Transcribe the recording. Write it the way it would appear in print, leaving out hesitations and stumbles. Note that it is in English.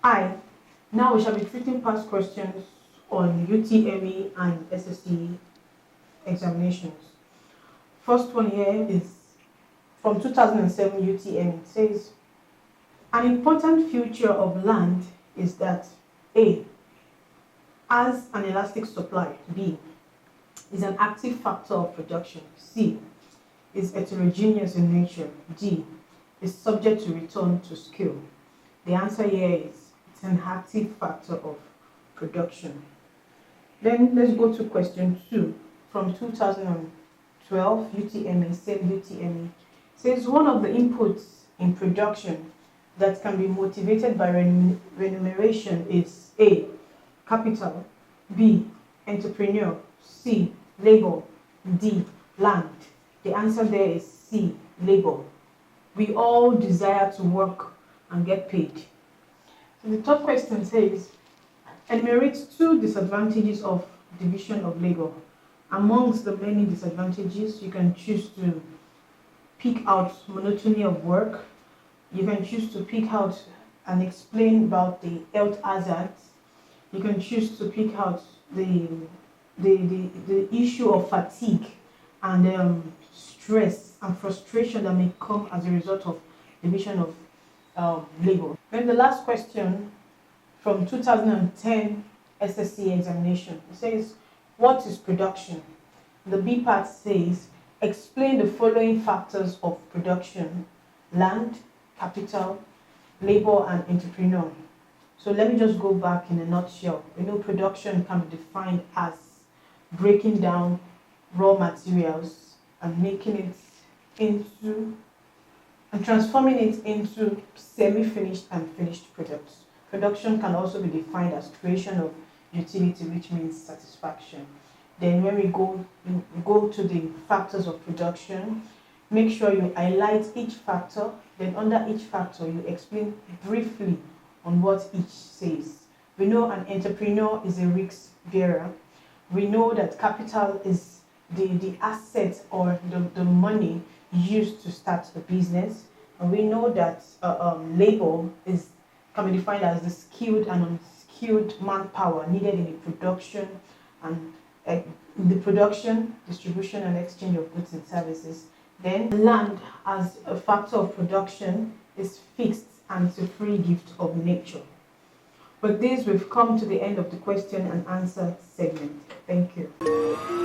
Hi, now we shall be treating past questions on UTME and SSC examinations. First one here is from 2007 UTME. It says, an important feature of land is that A, has an elastic supply, B, is an active factor of production, C, is heterogeneous in nature, D, is subject to return to scale. The answer here is it's an active factor of production. Then let's go to question 2 from 2012 UTME, same UTME. It says one of the inputs in production that can be motivated by remuneration is A, capital, B, entrepreneur, C, labor, D, land. The answer there is C, labor. We all desire to work and get paid. So the third question says, enumerate 2 disadvantages of division of labor. Amongst the many disadvantages, you can choose to pick out monotony of work. You can choose to pick out and explain about the health hazards. You can choose to pick out the issue of fatigue and stress and frustration that may come as a result of division of labor. Then the last question from 2010 SSC examination, it says, what is production? The B part says, explain the following factors of production: land, capital, labor, and entrepreneur. So let me just go back in a nutshell. We know production can be defined as breaking down raw materials and making it into and transforming it into semi-finished and finished products. Production can also be defined as creation of utility, which means satisfaction. Then when we go to the factors of production, make sure you highlight each factor. Then under each factor, you explain briefly on what each says. We know an entrepreneur is a risk bearer. We know that capital is the asset or the money used to start a business. And we know that labor can be defined as the skilled and unskilled manpower needed in the production and the production, distribution, and exchange of goods and services. Then land as a factor of production is fixed and it's a free gift of nature. With this, we've come to the end of the question and answer segment. Thank you.